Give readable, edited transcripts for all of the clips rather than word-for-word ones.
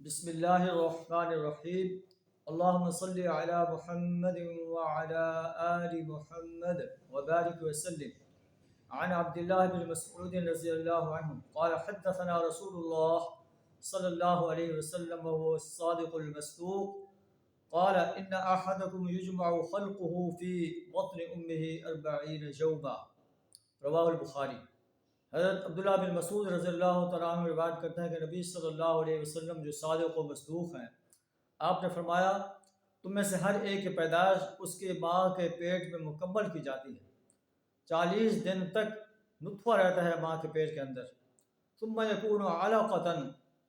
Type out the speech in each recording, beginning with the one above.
بسم اللہ الرحمن الرحیم اللہم صلی علی محمد وعلی آل محمد وبارک وسلم عن عبداللہ بن مسعود رضی اللہ عنہ قال حدثنا رسول اللہ صلی اللہ علیہ وسلم وهو الصادق المصدوق قال ان احدکم یجمع خلقه فی بطن امه 40 یوما رواہ البخاری۔ حضرت عبداللہ بن مسعود رضی اللہ تعالیٰ عنہ روایت کرتے ہیں کہ نبی صلی اللہ علیہ وسلم جو صادق و مصدوق ہیں، آپ نے فرمایا تم میں سے ہر ایک کی پیدائش اس کے ماں کے پیٹ میں مکمل کی جاتی ہے، 40 دن تک نطفہ رہتا ہے ماں کے پیٹ کے اندر، ثم یکون علقۃ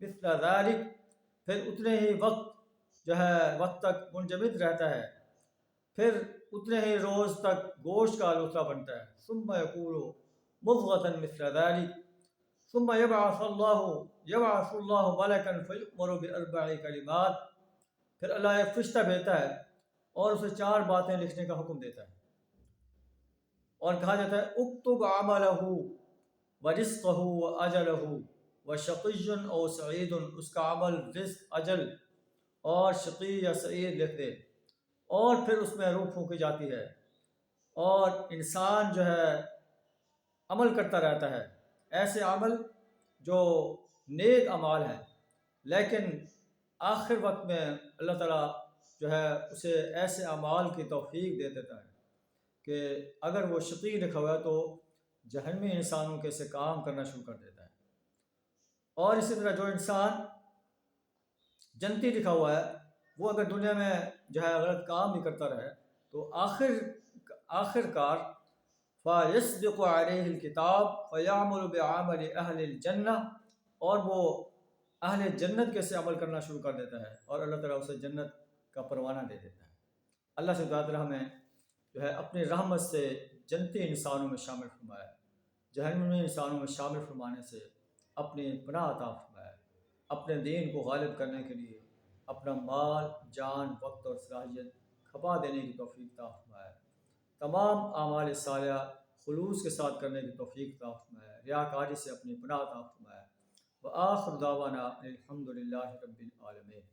مثل ذلک، پھر اتنے ہی وقت تک منجمد رہتا ہے، پھر اتنے ہی روز تک گوشت کا لوتھڑا بنتا ہے، ثم یکون مضغۃ مثل ذلك ثم يبعث الله ملكا فيؤمر باربع كلمات، پھر اللہ ایک فرشتہ بھیجتا ہے اور اسے 4 باتیں لکھنے کا حکم دیتا ہے اور کہا جاتا ہے اکتب عمله ورزقه واجله وشقي او سعید، اس کا عمل، رزق، اجل اور شقی یا سعید لکھ دے، اور پھر اس میں روح پھونکی جاتی ہے اور انسان جو ہے عمل کرتا رہتا ہے، ایسے عمل جو نیک اعمال ہیں، لیکن آخر وقت میں اللہ تعالیٰ جو ہے اسے ایسے اعمال کی توفیق دے دیتا ہے کہ اگر وہ شقی لکھا ہوا ہے تو جہنمی انسانوں کے سے کام کرنا شروع کر دیتا ہے، اور اسی طرح جو انسان جنتی لکھا ہوا ہے وہ اگر دنیا میں جو ہے غلط کام بھی کرتا رہے تو آخر کار فَيَسْبِقُ عَلَيْهِ الْكِتَابُ فَيَعْمَلُ بِعَمَلِ أَهْلِ الْجَنَّةِ، اور وہ اہل جنت کے سے عمل کرنا شروع کر دیتا ہے اور اللہ تعالیٰ اسے جنت کا پروانہ دے دیتا ہے۔ اللہ سے تعالیٰ ہمیں جو ہے اپنی رحمت سے جنتی انسانوں میں شامل فرمائے، جہنمی انسانوں میں شامل فرمانے سے اپنی پناہ عطا فرمائے، اپنے دین کو غالب کرنے کے لیے اپنا مال، جان، وقت اور صلاحیت کھپا دینے کی توفیق عطا فرمائے، تمام اعمال صالحہ خلوص کے ساتھ کرنے کی توفیق عطا فرمائے، ریاکاری سے اپنی پناہ عطا فرمائے۔ وآخر دعوانا الحمد للہ رب العالمین۔